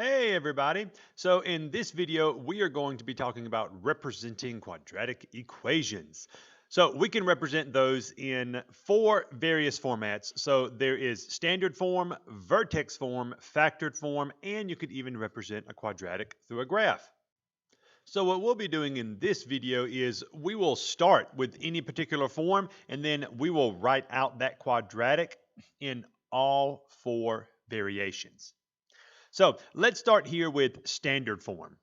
Hey everybody! So in this video, we are going to be talking about representing quadratic equations. So we can represent those in four various formats. So there is standard form, vertex form, factored form, and you could even represent a quadratic through a graph. So what we'll be doing in this video is we will start with any particular form and then we will write out that quadratic in all four variations. So let's start here with standard form.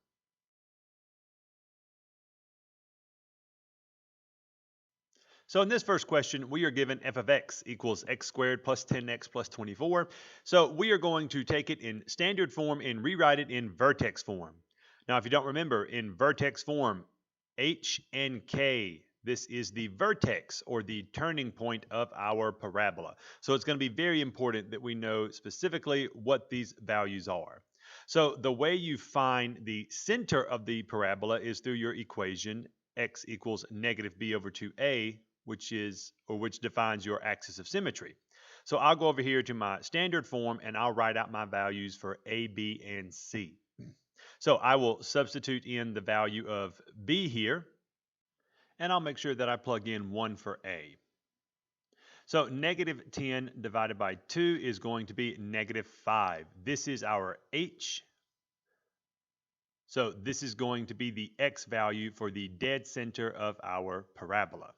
So in this first question, we are given f of x equals x squared plus 10x plus 24. So we are going to take it in standard form and rewrite it in vertex form. Now, if you don't remember, in vertex form, h and k, this is the vertex or the turning point of our parabola. So it's going to be very important that we know specifically what these values are. So the way you find the center of the parabola is through your equation x equals negative b over 2a, which defines your axis of symmetry. So I'll go over here to my standard form and I'll write out my values for a, b, and c. So I will substitute in the value of b here, and I'll make sure that I plug in 1 for a. So negative 10 divided by 2 is going to be negative 5. This is our h. So this is going to be the x value for the dead center of our parabola.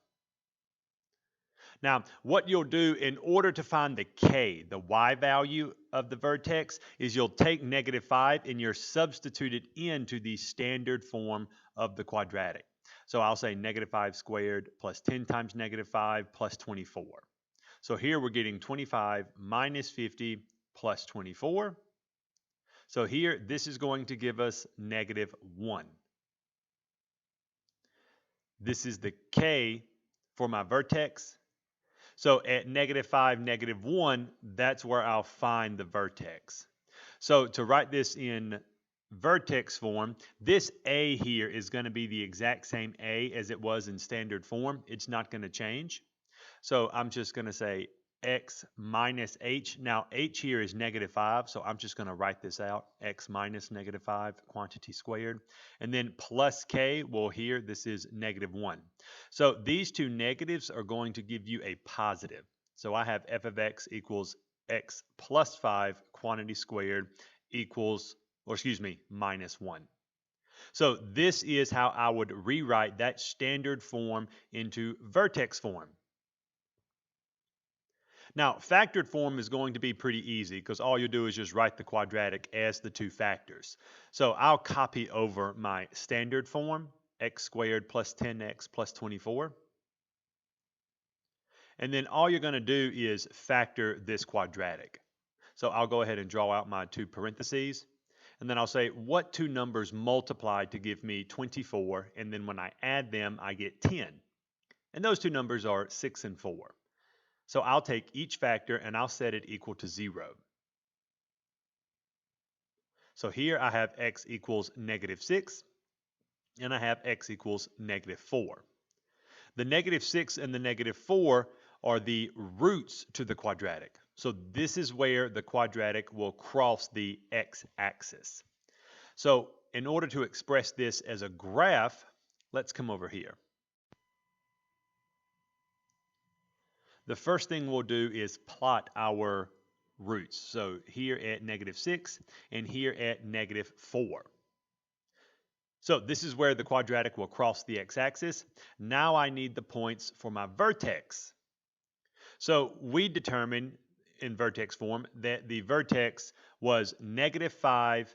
Now, what you'll do in order to find the k, the y value of the vertex, is you'll take negative 5 and you're substituted into the standard form of the quadratic. So I'll say negative 5 squared plus 10 times negative 5 plus 24. So here we're getting 25 minus 50 plus 24. So here, this is going to give us negative 1. This is the k for my vertex. So at negative 5, negative 1, that's where I'll find the vertex. So to write this in vertex form, this a here is going to be the exact same a as it was in standard form. It's not going to change. So I'm just going to say x minus h. Now h here is negative 5, so I'm just going to write this out. X minus negative 5, quantity squared. And then plus k, well here this is negative 1. So these two negatives are going to give you a positive. So I have f of x equals x plus 5, quantity squared, equals, minus 1. So this is how I would rewrite that standard form into vertex form. Now, factored form is going to be pretty easy because all you do is just write the quadratic as the two factors. So I'll copy over my standard form, x squared plus 10x plus 24. And then all you're going to do is factor this quadratic. So I'll go ahead and draw out my two parentheses. And then I'll say what two numbers multiply to give me 24. And then when I add them, I get 10. And those two numbers are 6 and 4. So I'll take each factor and I'll set it equal to 0. So here I have x equals negative 6 and I have x equals negative 4. The negative 6 and the negative 4 are the roots to the quadratic. So this is where the quadratic will cross the x-axis. So in order to express this as a graph, let's come over here. The first thing we'll do is plot our roots. So here at negative 6 and here at negative 4. So this is where the quadratic will cross the x-axis. Now I need the points for my vertex. So we determined in vertex form that the vertex was negative 5,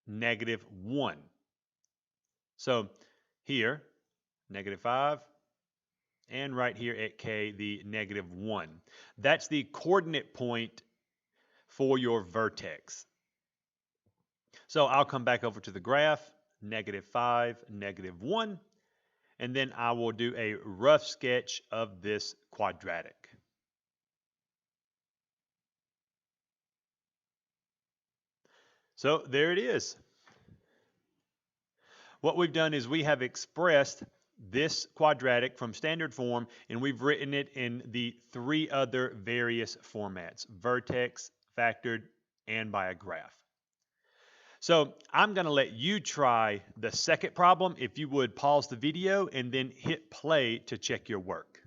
negative 1. So here, negative 5, and right here at k, the negative 1. That's the coordinate point for your vertex. So I'll come back over to the graph, negative 5, negative 1, and then I will do a rough sketch of this quadratic. So there it is. What we've done is we have expressed this quadratic from standard form, and we've written it in the three other various formats: vertex, factored, and by a graph. So I'm going to let you try the second problem. If you would pause the video and then hit play to check your work.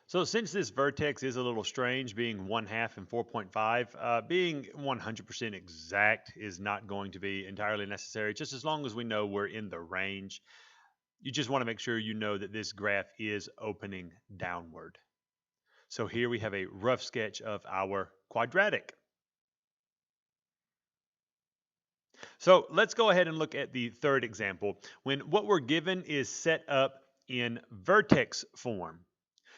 So since this vertex is a little strange, being 1/2 and 4.5, being 100% exact is not going to be entirely necessary, just as long as we know we're in the range. You just want to make sure you know that this graph is opening downward. So here we have a rough sketch of our quadratic. So let's go ahead and look at the third example when what we're given is set up in vertex form.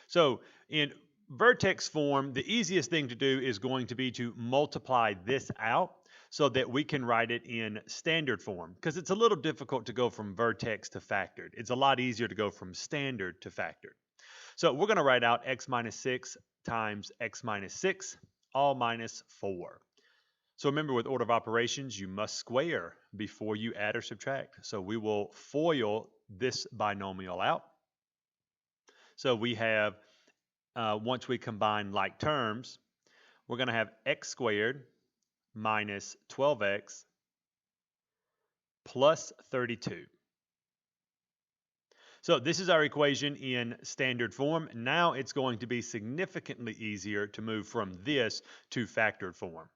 So in vertex form, the easiest thing to do is going to be to multiply this out so that we can write it in standard form, because it's a little difficult to go from vertex to factored. It's a lot easier to go from standard to factored. So we're going to write out x minus 6 times x minus 6, all minus 4. So remember, with order of operations, you must square before you add or subtract. So we will FOIL this binomial out. So we have, once we combine like terms, we're going to have x squared minus 12x plus 32. So this is our equation in standard form. Now it's going to be significantly easier to move from this to factored form.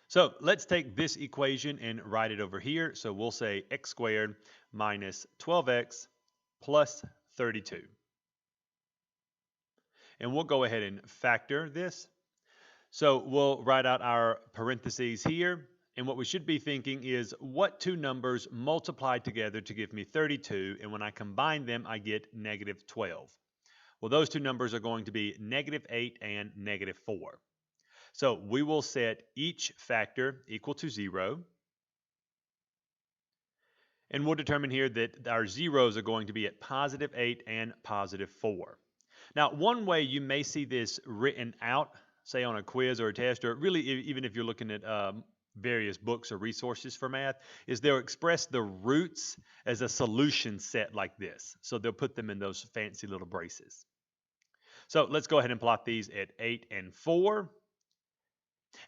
So let's take this equation and write it over here. So we'll say x squared minus 12x plus 32. And we'll go ahead and factor this. So we'll write out our parentheses here. And what we should be thinking is what two numbers multiply together to give me 32, and when I combine them, I get negative 12. Well, those two numbers are going to be negative 8 and negative 4. So we will set each factor equal to 0. And we'll determine here that our zeros are going to be at positive 8 and positive 4. Now, one way you may see this written out, say on a quiz or a test, or really even if you're looking at various books or resources for math, is they'll express the roots as a solution set like this. So they'll put them in those fancy little braces. So let's go ahead and plot these at 8 and 4.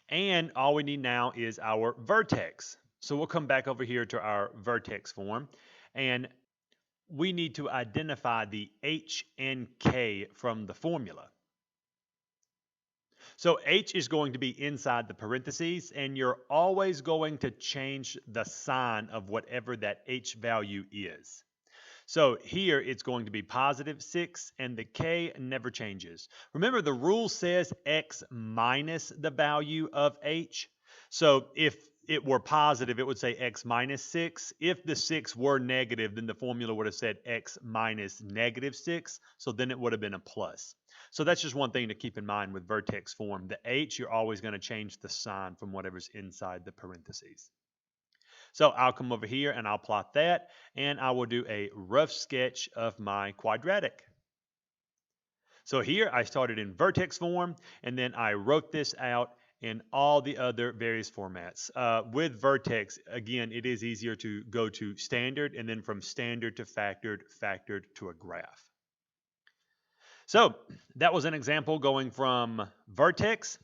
And all we need now is our vertex. So we'll come back over here to our vertex form, and we need to identify the h and k from the formula. So h is going to be inside the parentheses, and you're always going to change the sign of whatever that h value is. So here it's going to be positive 6, and the k never changes. Remember, the rule says x minus the value of h. So if it were positive, it would say x minus 6. If the 6 were negative, then the formula would have said x minus negative 6. So then it would have been a plus. So that's just one thing to keep in mind with vertex form. The h, you're always going to change the sign from whatever's inside the parentheses. So I'll come over here and I'll plot that, and I will do a rough sketch of my quadratic. So here I started in vertex form, and then I wrote this out in all the other various formats. With vertex, again, it is easier to go to standard, and then from standard to factored, factored to a graph. So that was an example going from vertex.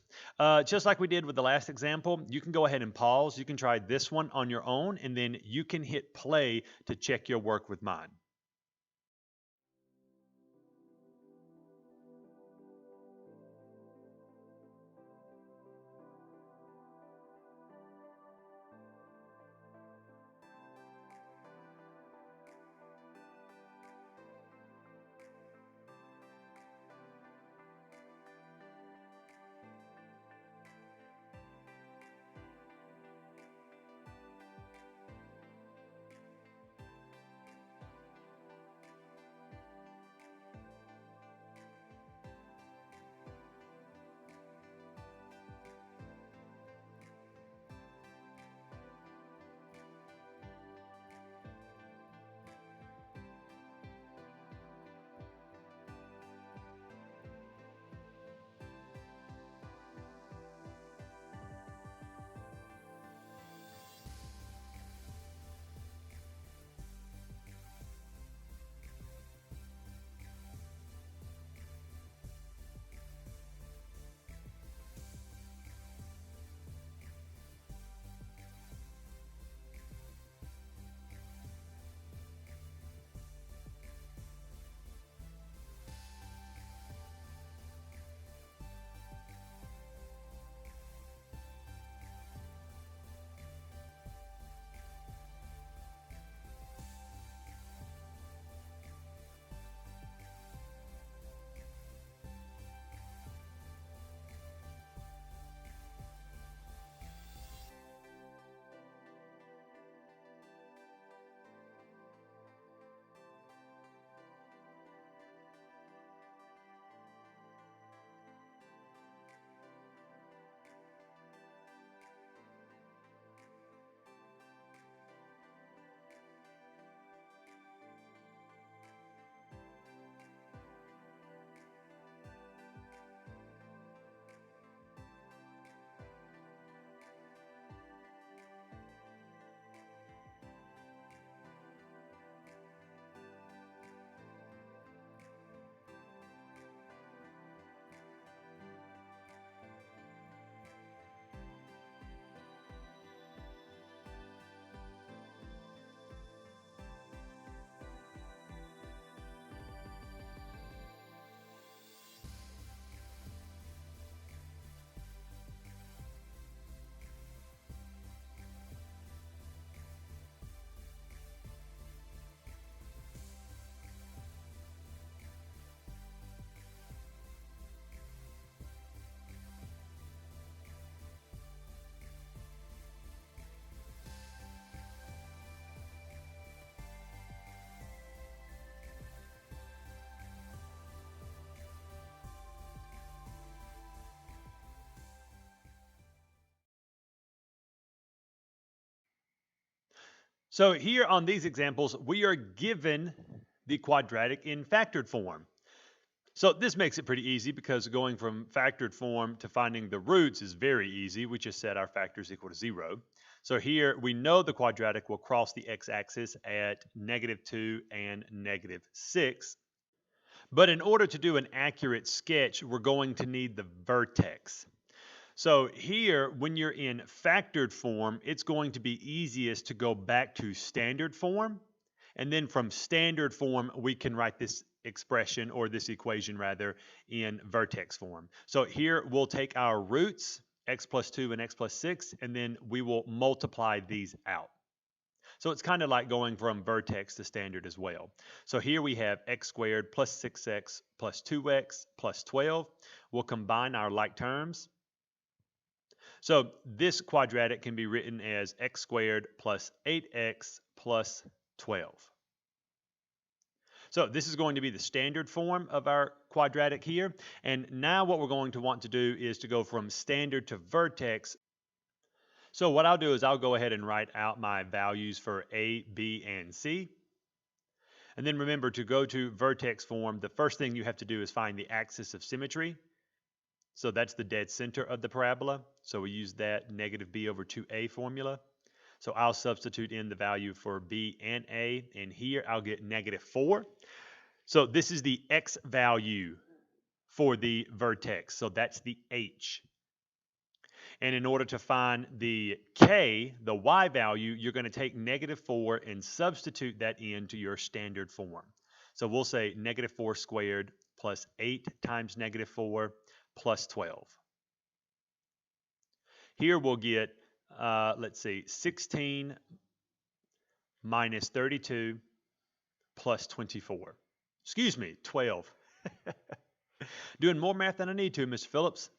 Just like we did with the last example, you can go ahead and pause. You can try this one on your own, and then you can hit play to check your work with mine. So here on these examples, we are given the quadratic in factored form. So this makes it pretty easy because going from factored form to finding the roots is very easy. We just set our factors equal to 0. So here we know the quadratic will cross the x-axis at -2 and -6. But in order to do an accurate sketch, we're going to need the vertex. So here, when you're in factored form, it's going to be easiest to go back to standard form. And then from standard form, we can write this expression, or this equation rather, in vertex form. So here we'll take our roots, x plus 2 and x plus 6, and then we will multiply these out. So it's kind of like going from vertex to standard as well. So here we have x squared plus 6x plus 2x plus 12. We'll combine our like terms. So this quadratic can be written as x squared plus 8x plus 12. So this is going to be the standard form of our quadratic here. And now what we're going to want to do is to go from standard to vertex. So what I'll do is I'll go ahead and write out my values for A, B, and C. And then remember, to go to vertex form, the first thing you have to do is find the axis of symmetry. So that's the dead center of the parabola. So we use that -b over 2a formula. So I'll substitute in the value for b and a, and here I'll get -4. So this is the x value for the vertex. So that's the h. And in order to find the k, the y value, you're going to take -4 and substitute that into your standard form. So we'll say -4 squared plus 8 times -4 plus 12. Here we'll get, let's see, 16 minus 32 plus 24. Excuse me, 12. Doing more math than I need to, Mr. Phillips.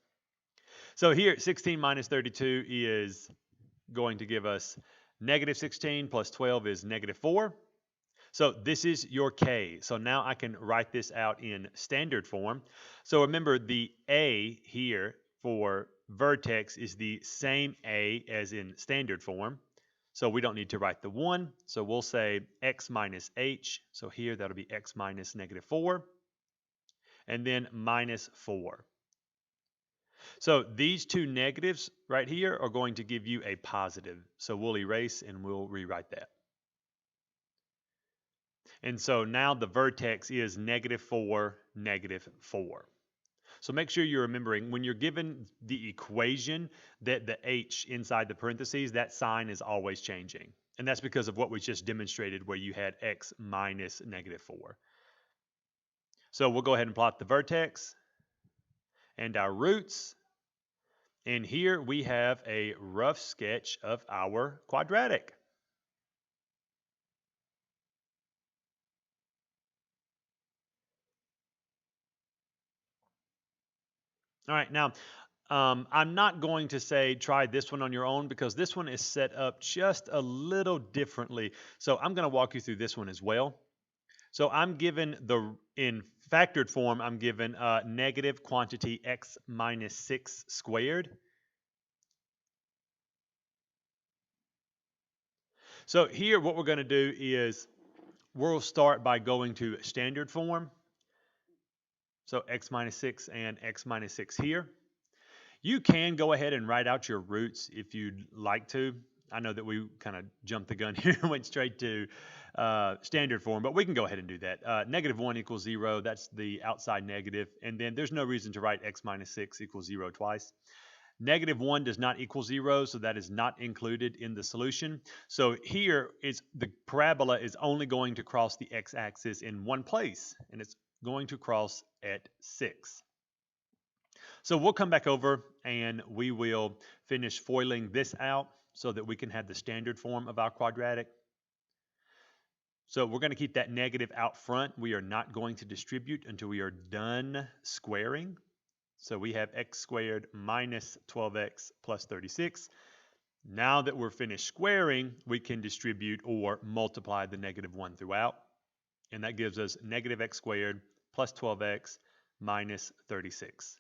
So here, 16 minus 32 is going to give us -16 plus 12 is -4. So this is your k. So now I can write this out in standard form. So remember, the a here for vertex is the same a as in standard form. So we don't need to write the 1. So we'll say x minus h. So here that'll be x minus -4. And then -4. So these two negatives right here are going to give you a positive. So we'll erase and we'll rewrite that. And so now the vertex is -4, -4. So make sure you're remembering, when you're given the equation, that the h inside the parentheses, that sign is always changing. And that's because of what we just demonstrated, where you had x minus -4. So we'll go ahead and plot the vertex and our roots. And here we have a rough sketch of our quadratic. All right, now I'm not going to say try this one on your own, because this one is set up just a little differently. So I'm going to walk you through this one as well. So I'm given in factored form, I'm given negative quantity x minus 6 squared. So here what we're going to do is we'll start by going to standard form. So x minus 6 and x minus 6 here. You can go ahead and write out your roots if you'd like to. I know that we kind of jumped the gun here and went straight to standard form, but we can go ahead and do that. -1 equals 0. That's the outside negative. And then there's no reason to write x minus 6 equals 0 twice. -1 does not equal 0, so that is not included in the solution. So here is the parabola is only going to cross the x-axis in one place, and it's going to cross at 6. So we'll come back over and we will finish foiling this out so that we can have the standard form of our quadratic. So we're going to keep that negative out front. We are not going to distribute until we are done squaring. So we have x squared minus 12x plus 36. Now that we're finished squaring, we can distribute or multiply the -1 throughout. And that gives us -x squared plus 12x minus 36.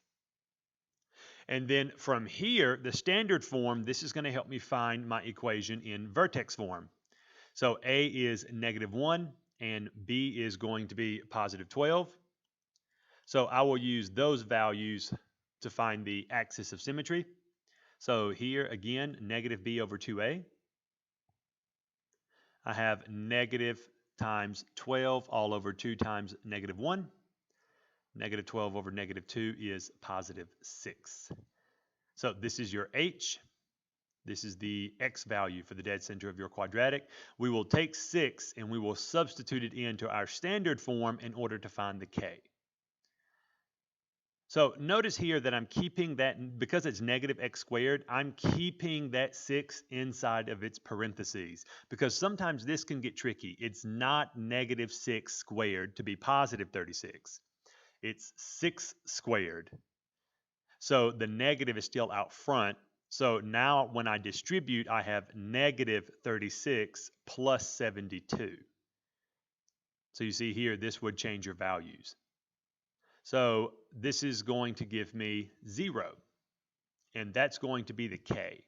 And then from here, the standard form, this is going to help me find my equation in vertex form. So A is -1 and B is going to be +12. So I will use those values to find the axis of symmetry. So here again, -b over 2a. I have negative times 12 all over 2 times -1. -12 over -2 is +6. So this is your h. This is the x value for the dead center of your quadratic. We will take 6 and we will substitute it into our standard form in order to find the k. So notice here that I'm keeping that, because it's -x², I'm keeping that 6 inside of its parentheses, because sometimes this can get tricky. It's not -6² to be +36. It's 6 squared. So the negative is still out front. So now when I distribute, I have -36 plus 72. So you see here, this would change your values. So this is going to give me 0, and that's going to be the k.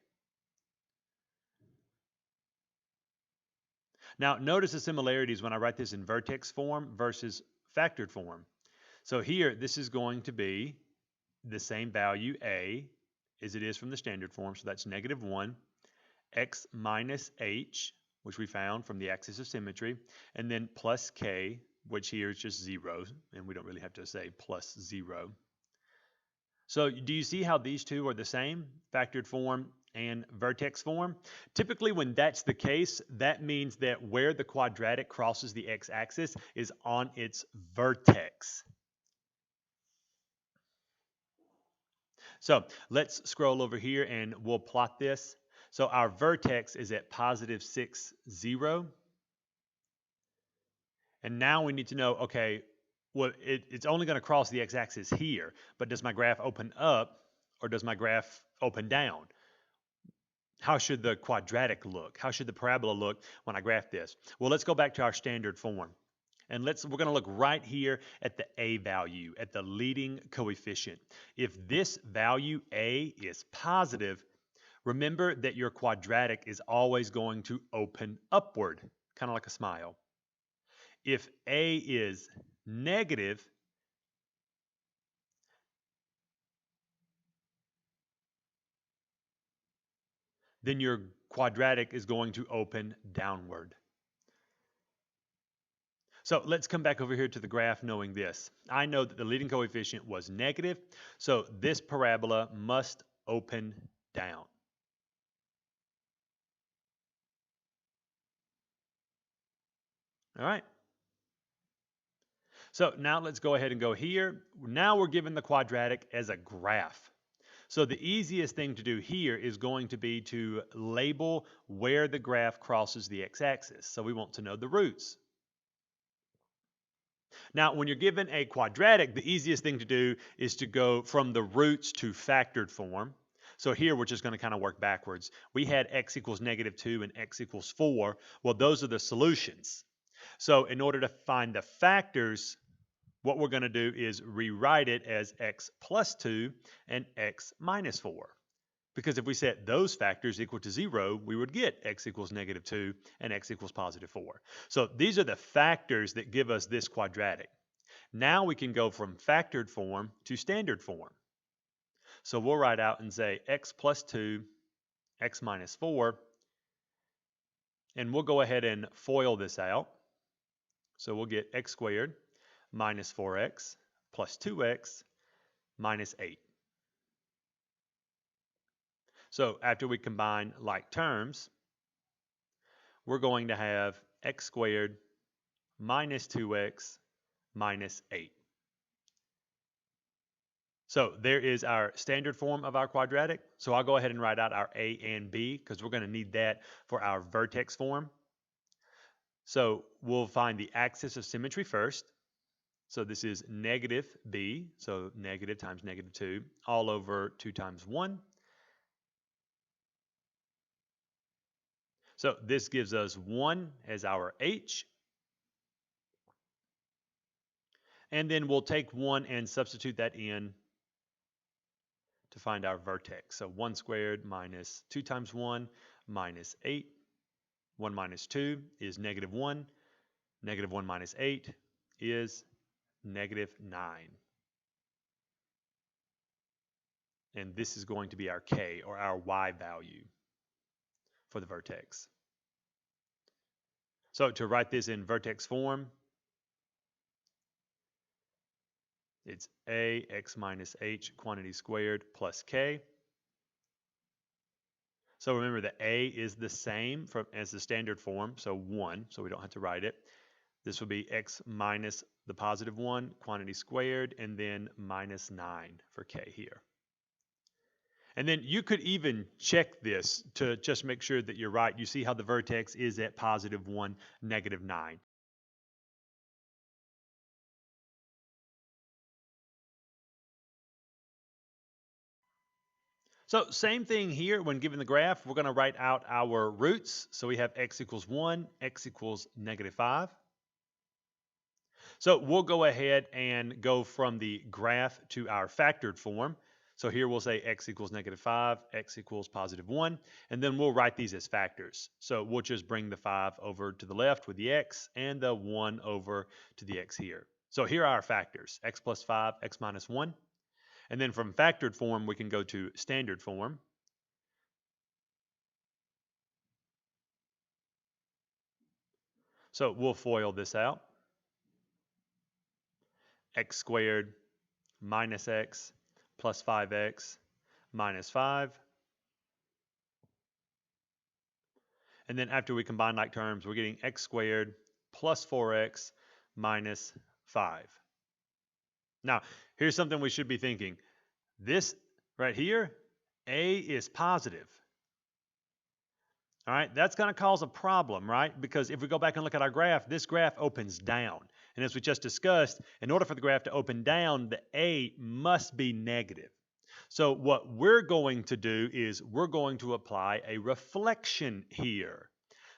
Now notice the similarities when I write this in vertex form versus factored form. So here, this is going to be the same value a as it is from the standard form, so that's -1, x minus h, which we found from the axis of symmetry, and then plus k, which here is just 0, and we don't really have to say plus 0. So do you see how these two are the same, factored form and vertex form? Typically when that's the case, that means that where the quadratic crosses the x-axis is on its vertex. So let's scroll over here and we'll plot this. So our vertex is at +6, 0. And now we need to know, okay, well, it's only going to cross the x-axis here, but does my graph open up or does my graph open down? How should the quadratic look? How should the parabola look when I graph this? Well, let's go back to our standard form. And we're going to look right here at the a value, at the leading coefficient. If this value a is positive, remember that your quadratic is always going to open upward, kind of like a smile. If a is negative, then your quadratic is going to open downward. So let's come back over here to the graph knowing this. I know that the leading coefficient was negative, so this parabola must open down. All right. So now let's go ahead and go here. Now we're given the quadratic as a graph. So the easiest thing to do here is going to be to label where the graph crosses the x-axis. So we want to know the roots. Now, when you're given a quadratic, the easiest thing to do is to go from the roots to factored form. So here we're just going to kind of work backwards. We had x equals -2 and x equals 4. Well, those are the solutions. So in order to find the factors, what we're going to do is rewrite it as x plus 2 and x minus 4. Because if we set those factors equal to 0, we would get x equals -2 and x equals +4. So these are the factors that give us this quadratic. Now we can go from factored form to standard form. So we'll write out and say x plus 2, x minus 4, and we'll go ahead and FOIL this out. So we'll get x squared minus 4x plus 2x minus 8. So after we combine like terms, we're going to have x squared minus 2x minus 8. So there is our standard form of our quadratic. So I'll go ahead and write out our a and b because we're going to need that for our vertex form. So we'll find the axis of symmetry first. So this is -b, so negative times -2, all over 2 times 1. So this gives us 1 as our h. And then we'll take 1 and substitute that in to find our vertex. So 1 squared minus 2 times 1 minus 8. 1 minus 2 is negative 1. Negative 1 minus 8 is negative 9. And this is going to be our k, or our y value for the vertex. So to write this in vertex form, it's a x minus h quantity squared plus k. So remember that a is the same as the standard form, so 1, so we don't have to write it. This will be x minus the positive 1, quantity squared, and then minus 9 for k here. And then you could even check this to just make sure that you're right. You see how the vertex is at positive 1, negative 9. So same thing here when given the graph, we're going to write out our roots. So we have x equals 1, x equals negative 5. So we'll go ahead and go from the graph to our factored form. So here we'll say x equals negative 5, x equals positive 1, and then we'll write these as factors. So we'll just bring the 5 over to the left with the x and the 1 over to the x here. So here are our factors, x plus 5, x minus 1. And then from factored form, we can go to standard form. So we'll FOIL this out. X squared minus x plus 5x minus 5. And then after we combine like terms, we're getting x squared plus 4x minus 5. Now, here's something we should be thinking. This right here, a is positive. All right, that's going to cause a problem, right? Because if we go back and look at our graph, this graph opens down. And as we just discussed, in order for the graph to open down, the a must be negative. So what we're going to do is we're going to apply a reflection here.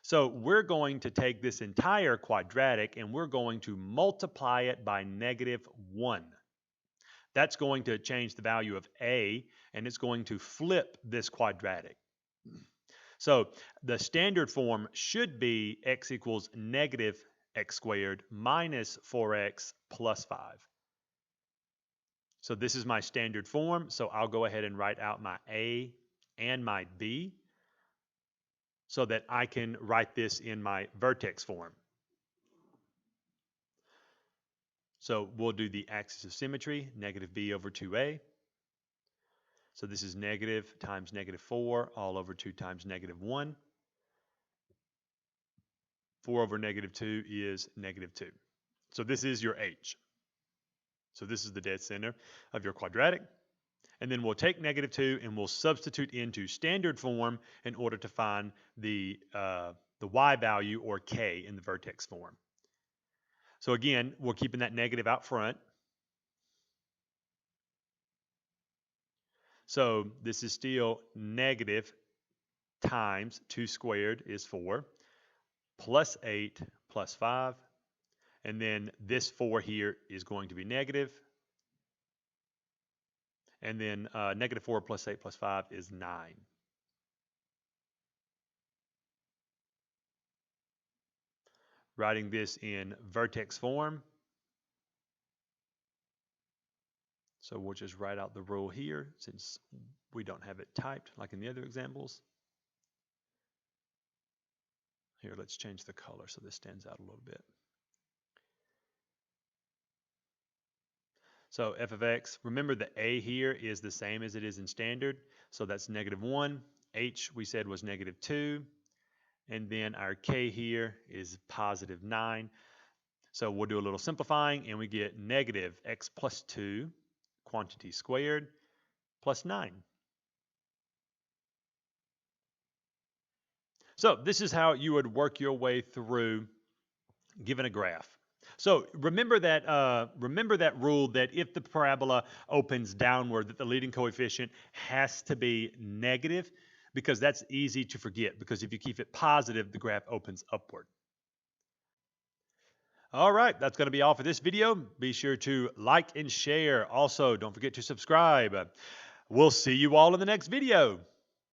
So we're going to take this entire quadratic and we're going to multiply it by negative 1. That's going to change the value of a, and it's going to flip this quadratic. So the standard form should be x equals negative x squared minus 4x plus 5. So this is my standard form, so I'll go ahead and write out my a and my b so that I can write this in my vertex form. So we'll do the axis of symmetry, negative b over 2a. So this is negative times negative 4 all over 2 times negative 1. 4 over negative 2 is negative 2. So this is your h. So this is the dead center of your quadratic. And then we'll take negative 2 and we'll substitute into standard form in order to find the y value, or k, in the vertex form. So again, we're keeping that negative out front. So this is still negative times 2 squared is 4, plus 8 plus 5. And then this 4 here is going to be negative. And then negative 4 plus 8 plus 5 is 9. Writing this in vertex form. So we'll just write out the rule here since we don't have it typed like in the other examples. Here, let's change the color so this stands out a little bit. So f of x, remember the a here is the same as it is in standard. So that's negative 1. H we said was negative 2. And then our k here is positive 9. So we'll do a little simplifying and we get negative x plus 2 quantity squared plus 9. So this is how you would work your way through given a graph. So remember that rule that if the parabola opens downward, that the leading coefficient has to be negative, because that's easy to forget, because if you keep it positive, the graph opens upward. All right, that's going to be all for this video. Be sure to like and share. Also, don't forget to subscribe. We'll see you all in the next video.